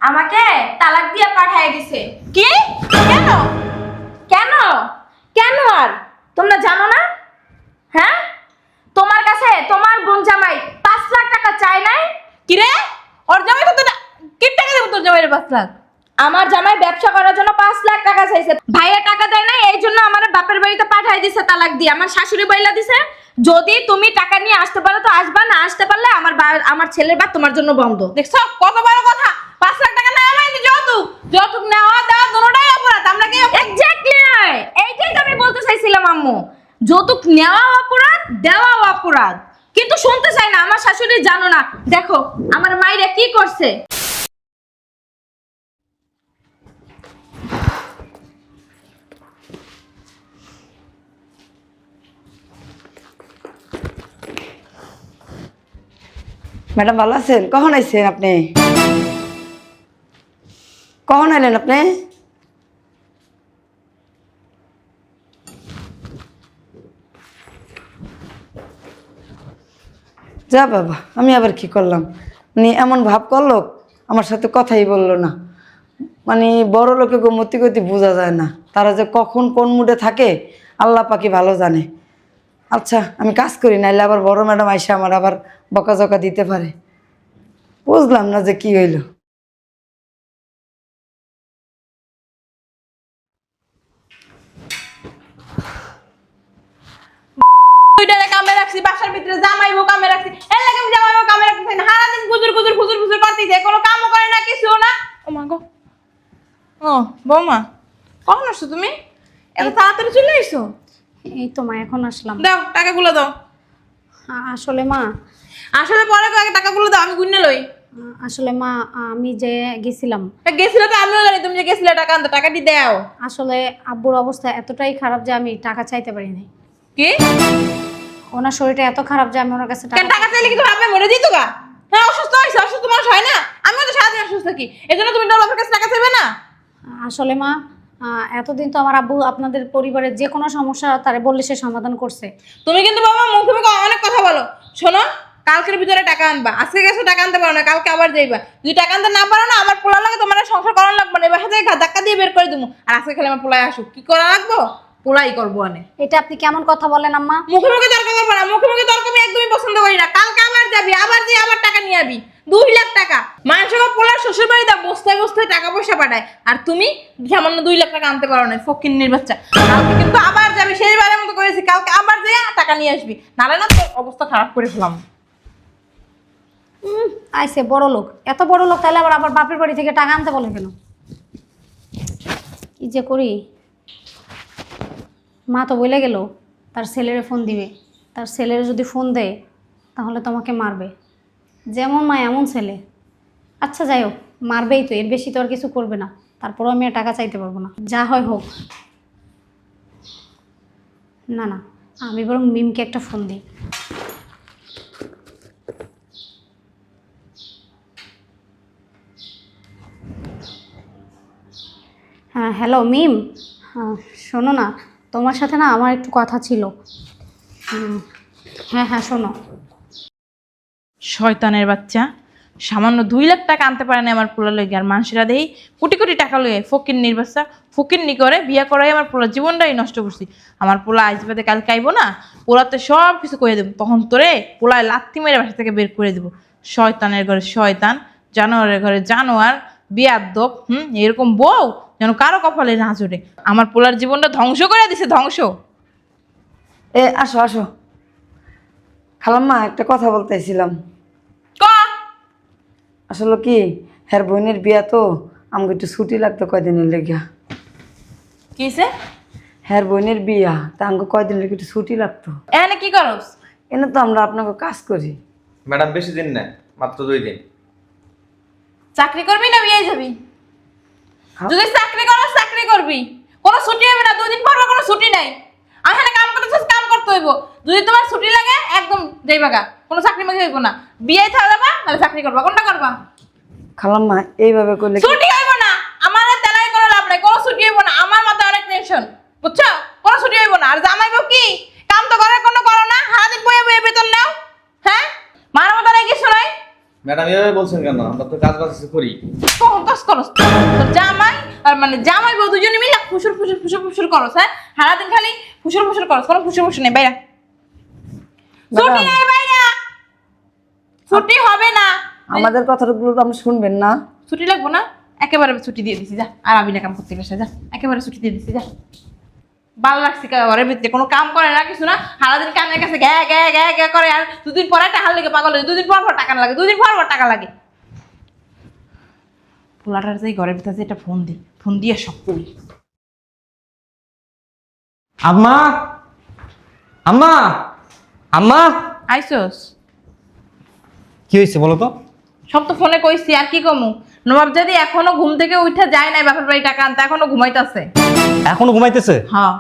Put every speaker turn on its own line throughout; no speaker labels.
আমাকে তালাক দিয়ে পাঠিয়ে দিছে।
কি? কেন?
কেন কেন আর তোমরা জানো না? হ্যাঁ, তোমার কাছে তোমার বোন জামাই 5 লাখ টাকা চাই নাই?
কি রে? ওর জামাই কত কি টাকা দেব তোর জামাইয়ের 5 লাখ?
আমার জামাই ব্যবসা করার জন্য 5 লাখ টাকা চাইছে। ভাইয়া টাকা দেয় নাই, এই জন্য আমার বাপের বাড়িতে পাঠিয়ে দিছে তালাক দিয়ে। আমার শাশুড়ি বইলা দিছে যদি তুমি টাকা নিয়ে আসতে পারো তো আসবা, না আসতে পারলে আমার ছেলের বাপ তোমার জন্য বন্ধ।
দেখছো কত বড় কথা? 5 লাখ টাকা না আমায় নি যৌতুক নেওয়া দেওয়া দুটোটাই অপরাধ। আমরা কি
এক্স্যাক্টলি এইটাই তো আমি বলতে চাইছিলাম আম্মু। যৌতুক নেওয়া অপরাধ, দেওয়া অপরাধ, কিন্তু শুনতে চাই না আমার শাশুড়ি। জানো না, দেখো আমার মাইরা কি করছে।
ম্যাডাম ভালো আছেন? কখন আইছেন আপনি? কখন আইলেন আপনি? যা বাবা, আমি আবার কি করলাম? মানে এমন ভাব করলো, আমার সাথে কথাই বললো না। মানে বড় লোকে গতি গতি বোঝা যায় না, তারা যে কখন কোন মুডে থাকে আল্লাহ পাকি ভালো জানে। আচ্ছা আমি কাজ করি, নাইলে আবার বড় ম্যাডাম আইসা আমার আবার বকাঝকা দিতে পারে। বুঝলাম না যে কি হইল।
দুইটারে কামে রাখছি, বাসার ভিতরে জামাইবো কামে রাখছি। এর লাগে আমি জামাইবো কামে রাখছি না। সারা দিন গুজুর গুজুর গুজুর গুজুর করতেই যায়, কোনো কামও করে না, কিছু না। ও মা গো। ও বৌমা, কখন আসছো তুমি? এত তাড়াতাড়ি চলে এসো?
এই তো মা এখন আসলাম।
দাও টাকাগুলো দাও।
আসলে মা,
আসলে পরে আগে টাকাগুলো দাও, আমি গুনে লই।
আসলে মা আমি যে গেছিলাম,
গেছিলে তো আমিও জানি, তুমি যে গেছিলে টাকা আনতে, টাকাটি দাও।
আসলে আব্বুর অবস্থা এতটাই খারাপ যে আমি টাকা চাইতে পারি নাই।
কি?
ওনার শরীরটা এত খারাপ যে আমি ওনার কাছে
কেন টাকা চাইলে কি তোমার আপনি মরে দিত গা? হ্যাঁ অসুস্থ হয়েছে, অসুস্থ মানুষ হয় না? আমিও তো সারাদিন অসুস্থ থাকি, এজন্য তুমি তোমার বাবার কাছে টাকা চাইবে না?
আসলে মা এতদিন তো আমার আব্বু আপনাদের পরিবারের যে কোনো সমস্যা তারে বললে সে সমাধান করছে।
তুমি কিন্তু বাবা মুখে মুখে অনেক কথা বলো। শোনো, কালকের ভিতরে টাকা আনবা। আজকে গেছো টাকা আনতে পারো না, কালকে আবার যাইবা। যদি টাকা আনতে না পারো না, আমার পোলা লাগে তোমার সংসার করানো লাগবে না, বাসা থেকে ধাক্কা দিয়ে বের করে দেবো। আর আজকে খেলে আমার পোলায় আসুক, কি করা লাগবো? পোলাই করবো আনে।
এটা আপনি কেমন কথা বলেন আম্মা?
মুখে মুখে তর্ক করবো না, মুখে মুখে তর্ক আমি একদমই পছন্দ করি না। কালকে আবার যাবি, আবার দিয়ে আবার টাকা নিয়ে আবি। 2 লাখ টাকা মানুষের পোলার শ্বশুর বাড়িতে বস্তায় বস্তায় টাকা পয়সা পাঠায়, আর তুমি সামান্য 2 লাখ টাকা আনতে পারো না। ফকিন্নির বাচ্চা। কালকে কিন্তু আবার যাবি, শেষবারের মতো করেছি, কালকে আবার দিয়ে টাকা নিয়ে আসবি, নাহলে না তোর অবস্থা খারাপ করে ফেলাম।
আইসে বড় লোক, এত বড় লোক, তাহলে আবার আবার বাপের বাড়ি থেকে টাকা আনতে বলে কেন? কি যে করি। মা তো বলে গেল তার ছেলেরে ফোন দিবে, তার ছেলেরে যদি ফোন দেয় তাহলে তোমাকে মারবে। যেমন মা এমন ছেলে। আচ্ছা যাই হোক, মারবেই তো, এর বেশি তো আর কিছু করবে না। তারপরেও আমি আর টাকা চাইতে পারবো না, যা হয় হোক। না না, আমি বরং মিমকে একটা ফোন দিই। হ্যাঁ হ্যালো মিম, শোনো না, তোমার সাথে না আমার একটু কথা ছিল। হ্যাঁ হ্যাঁ শোনো।
শয়তানের বাচ্চা, সামান্য 2 লাখ টাকা আনতে পারে না আমার পোলা লইগে, আর মানুষেরা দেই কোটি কোটি টাকা লইয়ে। ফকিন্নির বাচ্চা, ফকিন্নি করে বিয়া করাই আমার পোলা জীবনটাই নষ্ট করছি। আমার পোলা আজ বাদে কালকে আইবো না, পোলাতে সব কিছু করে দেবো, তখন তোরে পোলায় লাত্তি মেরে বাসা থেকে বের করে দেবো। শয়তানের ঘরে শয়তান, জানোয়ারের ঘরে জানোয়ার, বিয়াদ্দপ। এরকম বউ যেন কারো কপালে না জোরে। আমার পোলার জীবনটা ধ্বংস করে দিছে, ধ্বংস।
আসো আসো। খালাম্মা একটা কথা বলতেছিলাম। আসলে কি, হ্যার বোনের বিয়া তো, আমাকে একটু ছুটি লাগতো কয়দিনের লেগে।
কিসে?
হ্যার বোনের বিয়া, তা আমাকে কয়দিন লেগে একটু ছুটি লাগতো।
এখানে কি করস?
এনে তো আমরা আপনাকে কাজ করি।
ম্যাডাম বেশি দিন না, মাত্র 2 দিন।
চাকরি করবি না বিয়ে যাবি? যদি চাকরি করস চাকরি করবি, কোনো ছুটি হবে না। 2 দিন পর কোনো ছুটি নাই। এখানে কাম করতেছিস, কাম করতে হইব। যদি তোমার ছুটি লাগে একদম যাইবাগা, কোনো চাকরি মাগি হইব না। বিয়ে থাকবা নাহলে চাকরি করবা, কোনটা করবা?
খালাম্মা এইভাবে করলে
ছুটি হইব না, আমার তেলাই করে লাভ নাই, কোনো ছুটি হইব না। আমার মাথায় অনেক টেনশন, বুঝছো? কোনো ছুটি হইব না। আর জামাইবো কি কাম তো ঘরে কোনো করো না, সারাদিন বয়ে বয়ে বেতন নাও। হ্যাঁ, মার মতো নাই কিছু নাই।
ম্যাডাম এভাবে বলছেন কেন? আমরা তো কাজ বাজ করি।
কখন কাজ করস তোর জামাই আর মানে জামাই বউ দুজনে মিলে ফুসুর ফুসুর ফুসুর ফুসুর করস, হ্যাঁ সারাদিন খালি ফুসুর ফুসুর করস, কোনো ফুসুর ফুসুর নেই। বাইরা ছুটি নেই, বাইরা ছুটি হবে না।
আমাদের কথাগুলো তো আপনি শুনবেন না।
ছুটি লাগবো না, একেবারে ছুটি দিয়ে দিছি যা, আর আমি না কাম করতে বসে যা, একেবারে ছুটি দিয়ে দিছি যা। ভালো লাগছে ঘরের ভিতরে কোনো কাম করে না কিছু না, সারাদিন কামের কাছে গ্যা গ্যা গ্যা গ্যা করে, আর দুদিন পরে টাকা লেগে পাগল হয়ে, দুদিন পর পর টাকা লাগে, দুদিন পর পর টাকা লাগে। পোলাটার যে ঘরের ভিতরে একটা ফোন দিই, ফোন দিয়ে সব করি।
আম্মা, আম্মা, আম্মা,
আইসোস?
কি হয়েছে বলো তো?
সব তো ফোনে কইছি, আর কি কমু? নবাব যদি এখনো ঘুম থেকে উঠে যায় নাই বাপের বাড়ি টাকা আনতে, এখনো ঘুমাইতেছে।
এখনো ঘুমাইতেছে?
হ্যাঁ,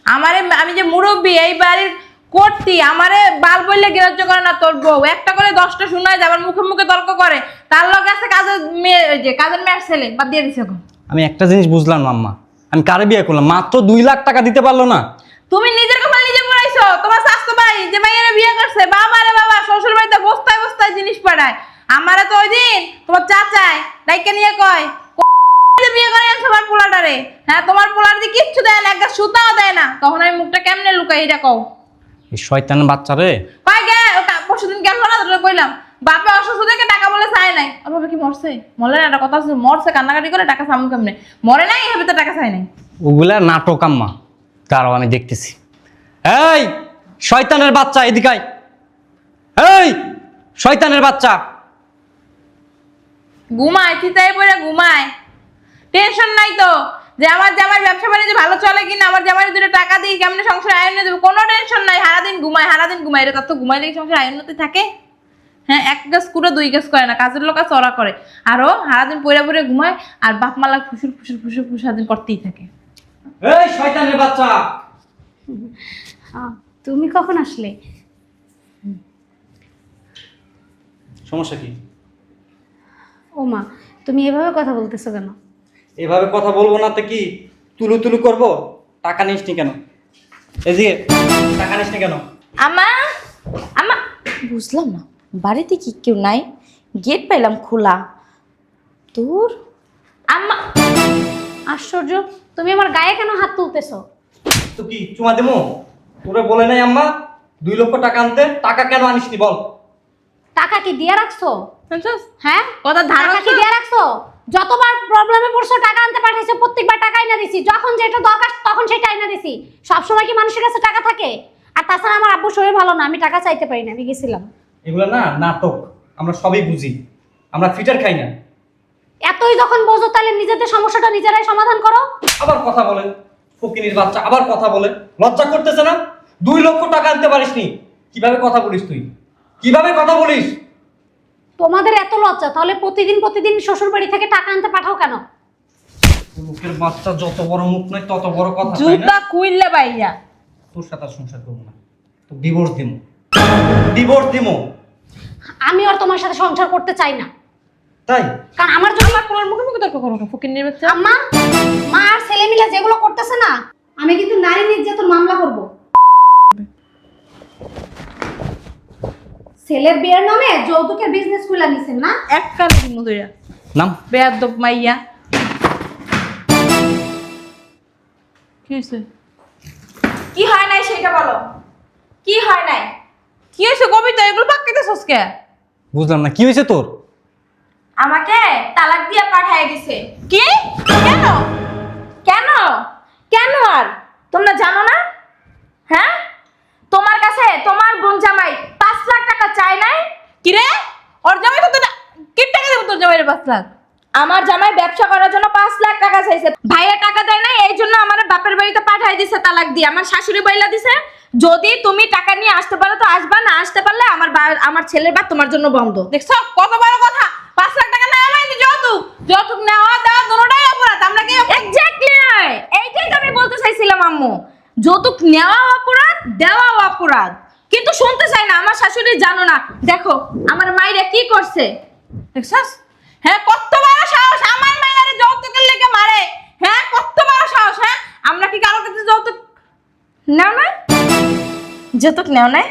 আমারে আমি যে মুরব্বী এই বাড়ির করতি, আমারে বাল বললে গ্রাহ্য করে না তোর বউ, একটা করে 10টা শোনায় যাবার মুখে মুখে তর্ক করে, তার লগে আছে কাজের মেয়ে, যে কাজের মেয়ের ছেলে, বাদ দিয়ে দিছে এখন।
আমি একটা জিনিস বুঝলাম না আম্মা, আমি কারে বিয়ে করলাম, মাত্র 2 লাখ টাকা দিতে পারলো না?
তুমি নিজের কথা নিজে পড়াইছো, তোমার স্বাস্থ্য ভাই যে মাইয়ারে বিয়ে করছে, বাবা রে বাবা, শ্বশুর বাড়িতে বস্তায় বস্তায় জিনিস পাঠায়। আমারে তো ওই দিন তোমার চাচায় ডাইকে নিয়ে কয় বিয়ে করে আনছো আমার পোলাটারে, হ্যাঁ তোমার পোলার দিয়ে কিচ্ছু দেয় না, একটা সুতাও দেয় না। তখন আমি মুখটা কেমনে লুকাই এটা কও?
এই শয়তানের বাচ্চা রে।
পাই গে পরশুদিন গেল না, তোরা কইলাম বাপে অসুস্থ থেকে টাকা বলে চায় নাই। আর বাবা কি মরছে? মরলে না, একটা কথা আছে, মরছে কান্নাকাটি করে টাকা চামু কেমনে? মরে নাই, এভাবে তো টাকা চাই নাই।
ওগুলা নাটক আম্মা, তারাও আমি দেখতেছি। এই শয়তানের বাচ্চা এদিকে আয়, এই শয়তানের বাচ্চা।
ঘুমায় চিতাই পড়ে ঘুমায়, টেনশন নাই তো যে আমার জামাই ব্যবসা বাণিজ্য ভালো চলে কিনা, আমার জামাই দুটো টাকা দিই কেমনে সংসার আয়নে দেবো, কোনো টেনশন নাই। সারাদিন ঘুমায়, সারাদিন ঘুমায়, রে তার তো ঘুমাই লেগে সংসার আয়নতে থাকে। হ্যাঁ, 1 গাছ কুড়ে 2 গাছ করে না, কাজের লোক চড়া করে, আরো সারাদিন পড়ে পড়ে ঘুমায়, আর বাপ মালা ফুসুর ফুসুর ফুসুর ফুসুর সারাদিন করতেই থাকে।
এই শয়তানের বাচ্চা।
তুমি কখন আসলে?
সমস্যা কি?
ও মা, তুমি এভাবে কথা বলতেছো কেন?
এভাবে কথা বলবো না তো কি তুলু তুলু করবো? টাকা নিসনি কেন? এদিকে টাকা নিসনি কেন?
আমা আমা, বুঝলাম না বাড়িতে কি কেউ নাই, গেট পাইলাম খোলা। তোর আম্মা,
আশ্চর্য, তুমি আমার গায়ে কেন হাত তুলতেছো?
তো কি চুমা দেবো? তোরে বলে নাই আম্মা 2 লক্ষ টাকা আনতে, টাকা কেন আনিসনি বল?
টাকা কি দিয়ে রাখছো?
শুনছস?
হ্যাঁ,
কথা ধার
টাকা কি দিয়ে রাখছো? যতবার প্রবলেমে পড়ছো টাকা আনতে পাঠাইছো, প্রত্যেকবার টাকা এনে দিছি, যখন যেটা দরকার তখন সেটা এনে দিছি। সবসময় কি মানুষের কাছে টাকা থাকে? আর তাছাড়া আমার আব্বু শরীর ভালো না, আমি টাকা চাইতে পারি না, আমি গেছিলাম।
এগুলো না নাটক, আমরা সবই বুঝি, আমরা ফিটার খাই না।
এতই যখন বোঝো তাহলে নিজেদের সমস্যাটা নিজেরাই সমাধান করো।
আবার কথা বলে ফকিনির বাচ্চা, আবার কথা বলে, লজ্জা করতেছে না? 2 লক্ষ টাকা আনতে পারিসনি, কিভাবে কথা বলিস তুই? কিভাবে কথা বলিস?
তোমাদের এত লজ্জা, তাহলে প্রতিদিন প্রতিদিন শ্বশুর বাড়ি থেকে টাকা আনতে পাঠাও কেন?
মুখের বাচ্চা, যত বড় মুখ নয় তত বড় কথা, তাই না?
জুতা কুইল্লা বাইয়া।
তোর সাথে আর সংসার করবো না, তো ডিভোর্স দিমু, ডিভোর্স দিমু।
আমি আর তোমার সাথে সংসার করতে চাই না,
তাই
কারণ আমার জন্য
আমার পোলার মুখে মুখে তর্ক করো না, ফকিন্নির বাচ্চা।
আম্মা, মা আর ছেলে মিলে যেগুলো করতেছে না, আমি কিন্তু নারী নির্যাতন মামলা করব। ছেলের বিয়ের নামে যৌতুকের বিজনেস খুলে নিছেন না?
এক কানে দিমু দইরা
নাম
বেয়াদব মাইয়া। কি হইছে?
কি হয় নাই সেটা বলো, কি হয় নাই?
কি হইছে কবিতা? এগুলো পাক্কাইতেছস কে?
বুঝলাম না, কি হয়েছে তোর?
আমাকে তালাক দিয়ে পাঠিয়ে দিছে।
কি? কেন?
কেন কেন আর তোমরা জানো না? হ্যাঁ, তোমার কাছে তোমার বোন জামাই 5 লাখ টাকা চায় নাই?
কি রে? ওর জামাই কত কি টাকা দেব তোর জামাইরে? 5 লাখ?
আমার জামাই ব্যবসা করার জন্য 5 লাখ টাকা চাইছে, ভাইয়া টাকা দেয় নাই, এই জন্য আমার বাপের বাড়িতে পাঠিয়ে দিছে তালাক দিয়ে। আমার শাশুড়ি বইলা দিছে যদি তুমি টাকা নিয়ে আসতে পারো তো আসবা, না আসতে পারলে আমার ছেলের বাদ তোমার জন্য বন্ধ।
দেখছ কত বড় কথা? 5 লাখ টাকা না আমাইনি, যৌতুক, যৌতুক নেওয়া দেওয়া দুটোটাই অপরাধ। আমরা কি
এক্স্যাক্টলি এইটাই তো আমি বলতে চাইছিলাম আম্মু, যৌতুক নেওয়া অপরাধ, দেওয়া অপরাধ, কিন্তু শুনতে চাই না আমার শাশুড়ি। জানো না, দেখো আমার মাইরা কি করছে।
দেখছস? হ্যাঁ, কত বড় সাহস আমার মায়ের যৌতুকের লেগে মারে। হ্যাঁ, কত বড় সাহস? হ্যাঁ, আমরা কি কারো কাছে যৌতুক
নাও না, যৌতুক নেও না?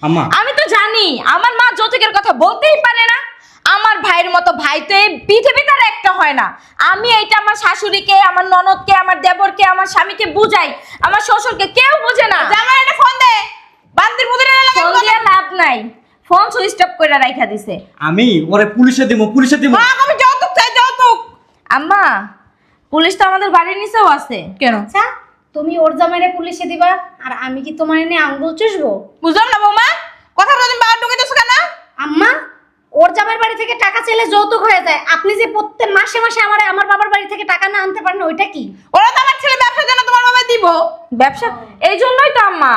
আম্মা
আমি তো জানি জানি আমার মা যৌতুকের কথা বলতেই পারে না। আমার ভাইয়ের মতো ভাই তো এই পৃথিবীতে আর একটা হয় না। আমি এইটা আমার শাশুড়িকে, আমার ননদকে, আমার দেবরকে, আমার স্বামীকে বুঝাই, আমার শ্বশুরকে কেউ বুঝে না।
জামাই একটা ফোন দে, বান্দির মুদিরে
ফোন দিয়ে লাভ নাই, ফোন সুইচ অফ করে রাইখা দিছে।
আমি ওরে পুলিশে দিব।
আমি যৌতুক চাই, যৌতুক।
আম্মা, পুলিশ তো আমাদের বাড়ির নিচেও আছে।
কেন?
আচ্ছা তুমি ওর জামাইরে পুলিশে দিবা আর আমি কি তোমার এনে আঙ্গুল চুষবো?
বুঝলাম না বৌমা, কথাটা তুমি বাবা ঢুকে দিছো কেন?
আম্মা, ওর জামাইয়ের বাড়ি থেকে টাকা চাইলে যৌতুক হয়ে যায়। আপনি যে প্রত্যেক মাসে মাসে আমার বাবার বাড়ি থেকে টাকা না আনতে পারেন, ওইটা কি?
ওরা তো আমার ছেলে ব্যবসার জন্য তোমার বাবা দিব।
ব্যবসা, এই জন্যই তো আম্মা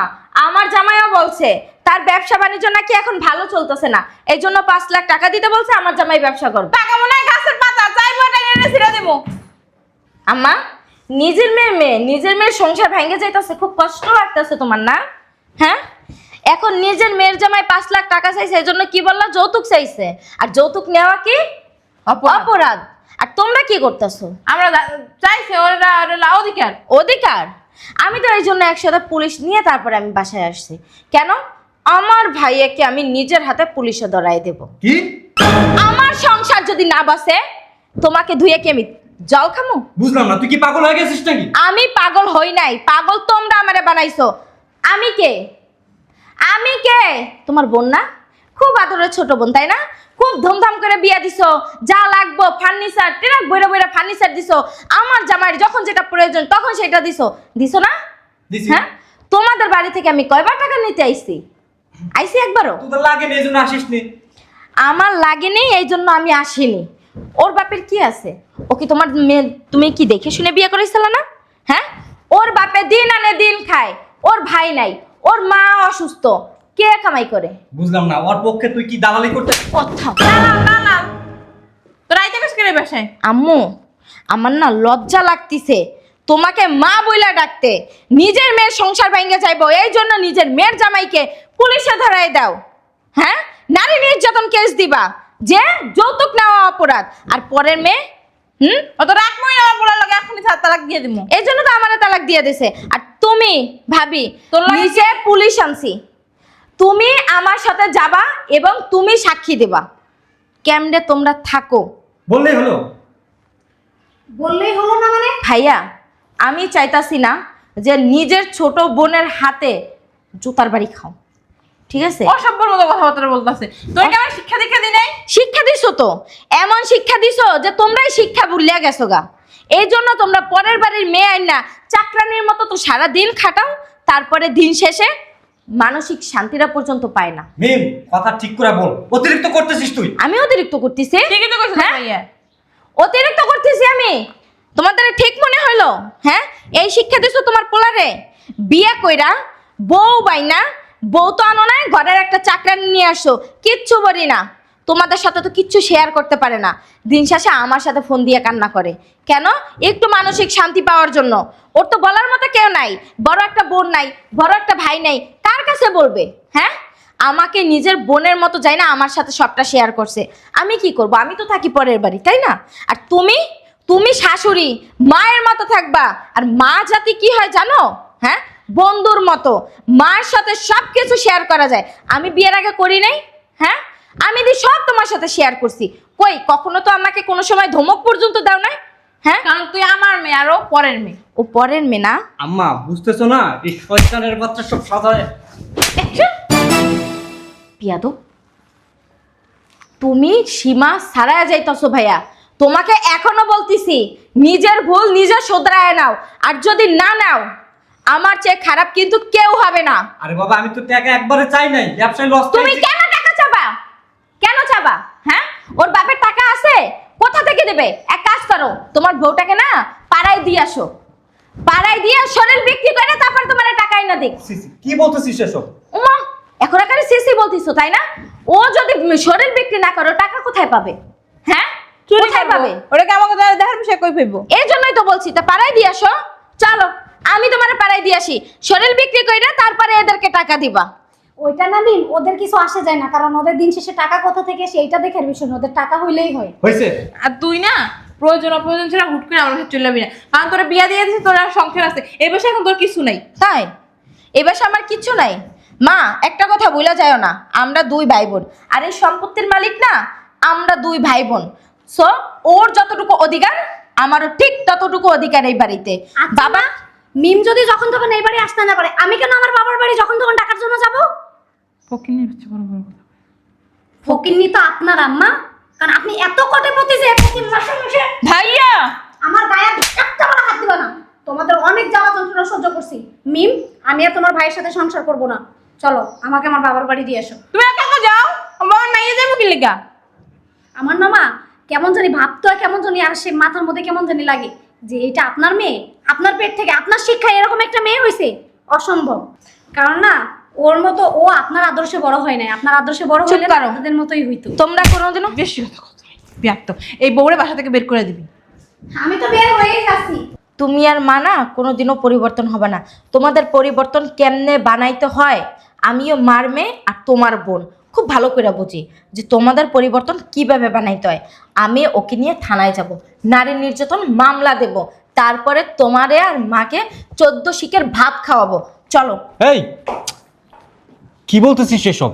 আমার জামাইও বলছে তার ব্যবসা বাণিজ্য নাকি এখন ভালো চলতেছে না, এই জন্য 5 লাখ টাকা দিতে বলছে আমার জামাই ব্যবসা করবে।
টাকা মনে হয় গাছের পাতা, চাইবো টাকা এনে ছিড়ে দেবো।
আম্মা, নিজের মেয়ের সংসার ভেঙে যাইতেছে, খুব কষ্ট লাগতেছে তোমার না? হ্যাঁ, এখন নিজের মেয়ের জামাই 5 লাখ টাকা চাইছে, এই জন্য কি বললা? যৌতুক চাইছে। আর যৌতুক নেওয়া কি অপরাধ? আর তোমরা কি করতেছো?
আমরা চাইছে ওরা অধিকার।
অধিকার? আমি তো এই জন্য একসাথে পুলিশ নিয়ে তারপরে আমি বাসায় আসছি। কেন? আমার ভাইয়াকে আমি নিজের হাতে পুলিশে ধরাই দেব।
কি?
আমার সংসার যদি না বাসে, তোমাকে ধুয়ে কি আমি জল খামু?
বুঝলাম না, তুই কি পাগল হয়ে গেছিস নাকি?
আমি পাগল হই নাই, পাগল তোমরা আমারে বানাইছো। আমি কে? তোমার বোন না? খুব আদরের ছোট বোন, তাই না? খুব ধুমধাম করে বিয়া দিছো, যা লাগবো ফার্নিচার, ট্রাক বইরা বইরা ফার্নিচার দিছো। আমার জামাইয়ের যখন যেটা প্রয়োজন তখন সেটা দিছো না?
দিছি।
হ্যাঁ, তোমাদের বাড়ি থেকে আমি কয়বার টাকা নিতে আইছি একবারও?
তোদের লাগে না, এই জন্য আসিস নি।
আমার লাগেনি এই জন্য আমি আসিনি। ওর বাপের কি আছে? ও কি তোমার মেয়ে? তুমি কি দেখে শুনে বিয়ে করেছিল না? হ্যাঁ, ওর বাপে দিন আনে দিন খায়, ওর ভাই নাই, ওর মা অসুস্থ, কে কামাই করে?
বুঝলাম না, ওর পক্ষে তুই কি দালালি করতে?
কথা
না তোর আইতে কাজ করে বাসায়।
আম্মু, আমার না লজ্জা লাগতিছে তোমাকে মা বইলা ডাকতে। নিজের মেয়ের সংসার ভেঙে যাইবো এই জন্য নিজের মেয়ের জামাইকে পুলিশে ধরাই দাও। হ্যাঁ, নারী নির্যাতন কেস দিবা যে যৌতুক নেওয়া অপরাধ। আর পরের মেয়ে
অত রাগ মই আমার বলার লাগে এখনই তালাক দিয়ে দিমু।
এই জন্য তো আমার তালাক দিয়ে দিছে। আর তুমি ভাবি
তোর লাগে
নিচে পুলিশ আনছি, তুমি আমার সাথে যাবা এবং তুমি সাক্ষী দেবা। কেমনে তোমরা থাকো
বললেই হলো।
বললেই হলো না মানে?
ভাইয়া, আমি চাইতাছি না যে নিজের ছোট বোনের হাতে জুতার বাড়ি খাও, ঠিক আছে?
অসভ্যর মতো কথাবার্তা বলতাছে। তোর কি আমার শিক্ষা দীক্ষা দি নাই?
শিক্ষা দিছো তো, এমন শিক্ষা দিছো যে তোমরাই শিক্ষা ভুলিয়া গেছো গা। এই জন্য তোমরা পরের বাড়ির মেয়ে আইন না চাকরানির মতো তো সারা দিন খাটাও, তারপরে দিন শেষে মানসিক শান্তিটা পর্যন্ত পায় না।
মিম, কথা ঠিক করে বল, অতিরিক্ত করতেছিস তুই।
আমি অতিরিক্ত করতেছি?
ঠিকই তো কইছিস
হ্যাঁ?
ভাইয়া।
অতিরিক্ত করতেছি আমি? তোমাদের ঠিক মনে হইলো? হ্যাঁ, এই শিক্ষা দিছো তোমার পোলারে? বিয়ে কইরা বউ বাইনা, বউ তো আনো না, ঘরের একটা চাকরানি নিয়ে আসো, কিচ্ছু বলি না। তোমাদের সাথে তো কিচ্ছু শেয়ার করতে পারে না, দিন শেষে আমার সাথে ফোন দিয়ে কান্না করে। কেন? একটু মানসিক শান্তি পাওয়ার জন্য। ওর তো বলার মতো কেউ নাই, বড় একটা বোন নাই, বড় একটা ভাই নাই, কার কাছে বলবে? হ্যাঁ, আমাকে নিজের বোনের মতো যাই না, আমার সাথে সবটা শেয়ার করছে। আমি কি করব? আমি তো থাকি পরের বাড়ি, তাই না? আর তুমি শাশুড়ি মায়ের মতো থাকবা। আর মা জাতি কি হয় জানো? হ্যাঁ, বন্ধুর মতো, মার সাথে সব কিছু শেয়ার করা যায়। আমি বিয়ের আগে করি নাই? হ্যাঁ, আমি সব তোমার সাথে শেয়ার করছি। কই কখনো তো আমাকে কোনো সময় ধমক পর্যন্ত দাও না? হ্যাঁ,
কারণ তুই আমার মেয়ে আর ও পরের মেয়ে।
ও পরের মেয়ে না?
আম্মা, বুঝতেছো না, এই শয়তানের বাচ্চা সব সাজায়।
পিয়াদব, তুমি সীমা ছাড়ায় যাইতাছো ভাইয়া। তোমাকে এখনো বলতিছি নিজের ভুল নিজে শোধরায় নাও, আর যদি না নাও আমার চেয়ে খারাপ কিন্তু কেউ হবে না।
আরে বাবা, আমি তো টাকা একবারে চাই নাই, ব্যবসায় লস।
তুমি কেন টাকা চাবা? কেন চাবা? হ্যাঁ, ওর বাপের টাকা আছে, কোথা থেকে দেবে? এক কাজ করো, তোমার বউটাকে না পাড়ায় দিয়ে আসো, পাড়ায় দিয়ে শরীর বিক্রি করে তারপর তোমার টাকা এনে দিক।
কি বলতেছিস এসব?
উমা, এখন আকারে সিসি বলতিছো, তাই না? ও যদি শরীর বিক্রি না করো টাকা কোথায় পাবে? হ্যাঁ, কোথায় পাবে?
ওটাকে আমাকে দেখার বিষয় কই পাইবো?
এই জন্যই তো বলছি, তা পাড়ায় দিয়ে আসো। চলো, আমি তোমার পাড়ায় দিয়ে আসি, শরীর বিক্রি কইরা তারপরে এদেরকে টাকা দিবা।
ওইটা না মিম, ওদের কিছু আসে যায় না, কারণ ওদের দিন শেষে টাকা কোথা থেকে আসে এইটা দেখার বিষয় না, ওদের টাকা হইলেই হয়।
হয়েছে?
আর তুই না প্রয়োজন অপ্রয়োজন ছাড়া হুট করে আমার কাছে চলে যাবি না, কারণ তোরা বিয়া দিয়ে দিছিস, তোর আর সংসার আছে। এই বসে এখন তোর কিছু নাই।
তাই? এবার আমার কিচ্ছু নাই, মা একটা কথা বইলা যায়ও না, আমরা দুই ভাই বোন, আর এই সম্পত্তির মালিক না আমরা দুই ভাই বোন। সো ওর যতটুকু অধিকার আমারও ঠিক ততটুকু অধিকার এই বাড়িতে।
বাবা
বাবা
মিম যদি যখন তখন এই বাড়ি আসতে না পারে, আমি কেন আমার বাবার বাড়ি যখন তখন টাকার জন্য যাব?
ফকিন্নির বাচ্চা বড় বড় কথা।
ফকিন্নি তো আপনার আম্মা, কারণ আপনি এত কোটিপতি যে ফকির মাসে মাসে
ভাইয়া
আমার গায়ে একটা বড় হাত দিবা না। তোমাদের অনেক জ্বালা যন্ত্রণা সহ্য করছি। মিম, আমি আর তোমার ভাইয়ের সাথে সংসার করব না। চলো আমাকে আমার বাবার বাড়ি দিয়ে এসো।
তুমি একা একা যাও, আমার বাবা নাইয়ে যাবো কি লেগা?
আমার না মা কেমন জানি ভাবতে হয়, কেমন জানি আর সে মাথার মধ্যে কেমন জানি লাগে যে এটা আপনার মেয়ে, আপনার পেট থেকে আপনার শিক্ষায় এরকম একটা মেয়ে হয়েছে, অসম্ভব। কারণ না ওর মতো ও আপনার আদর্শে বড় হয় নাই, আপনার আদর্শে বড়
চুপ
হলে
করো।
আপনাদের মতোই হইতো।
তোমরা কোনোদিনও
বেশি কথা কথা বিয়াক্ত। এই বউরে বাসা থেকে বের করে দিবি।
আমি তো বের হয়েই যাচ্ছি।
তুমি আর মা না কোনোদিনও পরিবর্তন হবে না। তোমাদের পরিবর্তন কেমনে বানাইতে হয় আমিও মার মেয়ে আর তোমার বোন খুব ভালো করে বুঝি, যে তোমাদের পরিবর্তন কিভাবে বানাইতে হয়। আমি ওকে নিয়ে থানায় যাব, নারী নির্যাতন মামলা দেব, তারপরে তোমারে আর মাকে 14 শিকের ভাত খাওয়াবো। চলো।
এই কি বলতেছিস সেসব?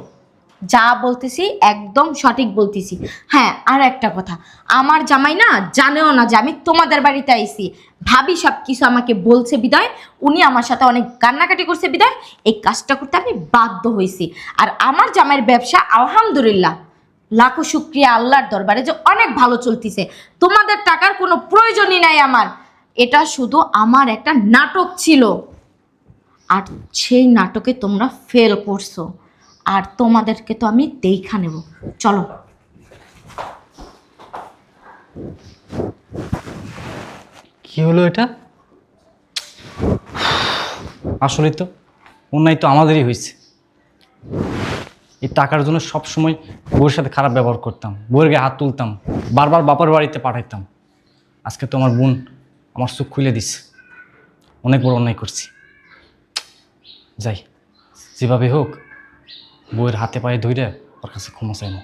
যা বলতেছি একদম সঠিক বলতেছি। হ্যাঁ, আর একটা কথা, আমার জামাই না জানেও না যে আমি তোমাদের বাড়িতে আইছি। ভাবি সব কিছু আমাকে বলছে বিদায়, উনি আমার সাথে অনেক কান্নাকাটি করছে বিদায় এই কাজটা করতে আমি বাধ্য হয়েছি। আর আমার জামাইয়ের ব্যবসা আলহামদুলিল্লাহ লাখো শুক্রিয়া আল্লাহর দরবারে যে অনেক ভালো চলতেছে। তোমাদের টাকার কোনো প্রয়োজনই নাই আমার। এটা শুধু আমার একটা নাটক ছিল, আর সেই নাটকে তোমরা ফেল করছো, আর তোমাদেরকে তো আমি দেখা নেব। চলো।
কি হলো এটা? আসলে তো অন্যায় তো আমাদেরই হয়েছে। এই টাকার জন্য সবসময় বউয়ের সাথে খারাপ ব্যবহার করতাম, বউয়ের গায়ে হাত তুলতাম, বারবার বাবার বাড়িতে পাঠাইতাম। আজকে তো আমার বোন আমার চোখ খুলে দিচ্ছে, অনেক বড় অন্যায় করছি। যাই, যেভাবে হোক বউয়ের হাতে পায়ে ধইরে ওর কাছে ক্ষমা চাইব।